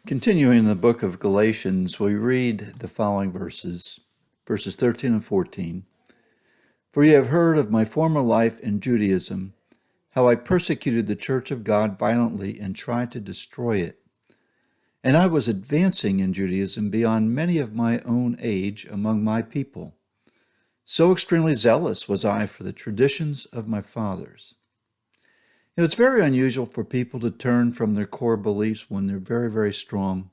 Continuing in the book of Galatians, we read the following verses 13 and 14. For you have heard of my former life in Judaism, how I persecuted the church of God violently and tried to destroy it. And I was advancing in Judaism beyond many of my own age among my people. So extremely zealous was I for the traditions of my fathers. It's very unusual for people to turn from their core beliefs when they're very, very strong.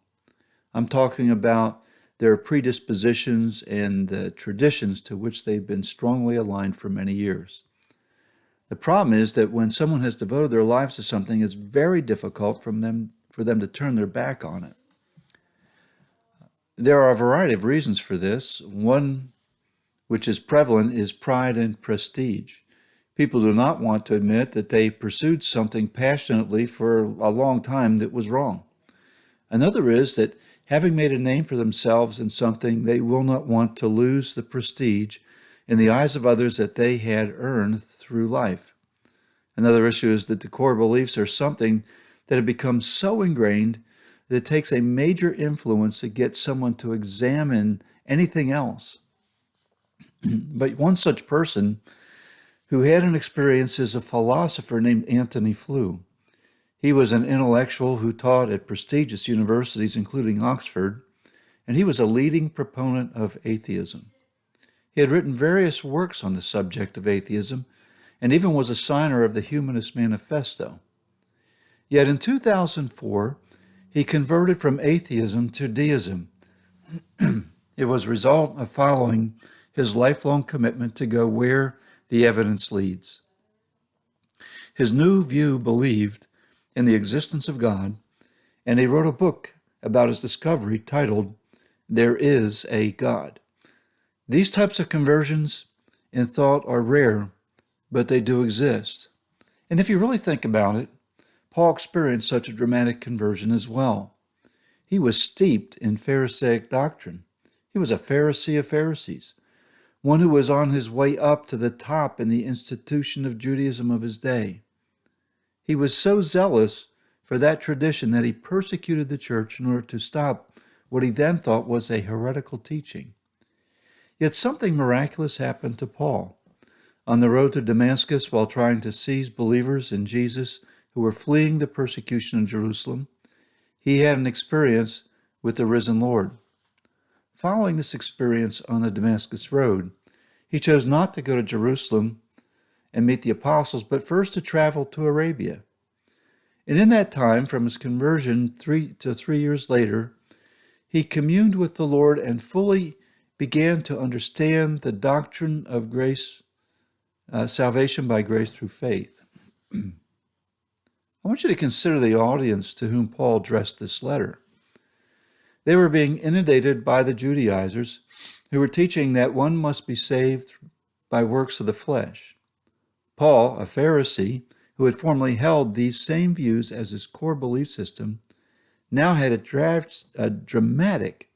I'm talking about their predispositions and the traditions to which they've been strongly aligned for many years. The problem is that when someone has devoted their lives to something, it's very difficult for them to turn their back on it. There are a variety of reasons for this. One which is prevalent is pride and prestige. People do not want to admit that they pursued something passionately for a long time that was wrong. Another is that having made a name for themselves in something, they will not want to lose the prestige in the eyes of others that they had earned through life. Another issue is that the core beliefs are something that have become so ingrained that it takes a major influence to get someone to examine anything else. But one such person who had an experience is a philosopher named Antony Flew. He was an intellectual who taught at prestigious universities, including Oxford, and he was a leading proponent of atheism. He had written various works on the subject of atheism and even was a signer of the Humanist Manifesto. Yet in 2004, he converted from atheism to deism. It was a result of following his lifelong commitment to go where the evidence leads. His new view believed in the existence of God, and he wrote a book about his discovery titled, There Is a God. These types of conversions in thought are rare, but they do exist. And if you really think about it, Paul experienced such a dramatic conversion as well. He was steeped in Pharisaic doctrine. He was a Pharisee of Pharisees, one who was on his way up to the top in the institution of Judaism of his day. He was so zealous for that tradition that he persecuted the church in order to stop what he then thought was a heretical teaching. Yet something miraculous happened to Paul. On the road to Damascus, while trying to seize believers in Jesus who were fleeing the persecution in Jerusalem, he had an experience with the risen Lord. Following this experience on the Damascus road, he chose not to go to Jerusalem and meet the apostles, but first to travel to Arabia. And in that time, from his conversion 3 years later, he communed with the Lord and fully began to understand the doctrine of grace, salvation by grace through faith. I want you to consider the audience to whom Paul addressed this letter. They were being inundated by the Judaizers who were teaching that one must be saved by works of the flesh. Paul, a Pharisee who had formerly held these same views as his core belief system, now had a dramatic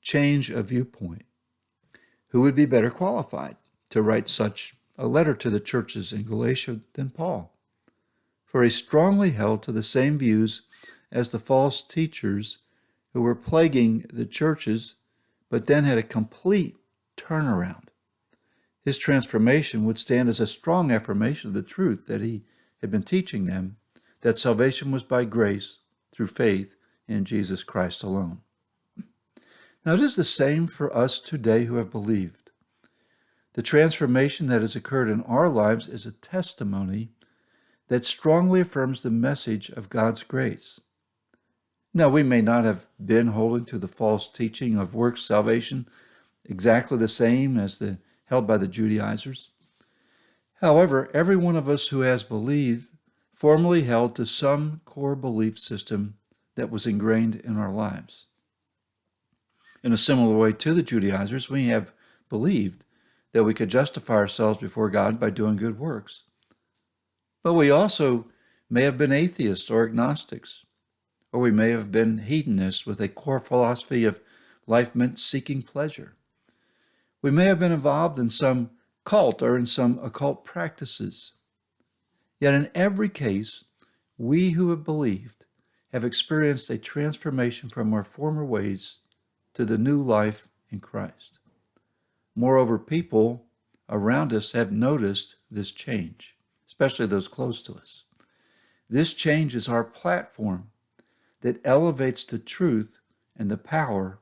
change of viewpoint. Who would be better qualified to write such a letter to the churches in Galatia than Paul? For he strongly held to the same views as the false teachers who were plaguing the churches, but then had a complete turnaround. His transformation would stand as a strong affirmation of the truth that he had been teaching them, that salvation was by grace through faith in Jesus Christ alone. Now it is the same for us today who have believed. The transformation that has occurred in our lives is a testimony that strongly affirms the message of God's grace. Now, we may not have been holding to the false teaching of works salvation exactly the same as the held by the Judaizers. However, every one of us who has believed formerly held to some core belief system that was ingrained in our lives. In a similar way to the Judaizers, we have believed that we could justify ourselves before God by doing good works. But we also may have been atheists or agnostics, or we may have been hedonists with a core philosophy of life meant seeking pleasure. We may have been involved in some cult or in some occult practices. Yet in every case, we who have believed have experienced a transformation from our former ways to the new life in Christ. Moreover, people around us have noticed this change, especially those close to us. This change is our platform that elevates the truth and the power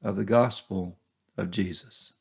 of the gospel of Jesus.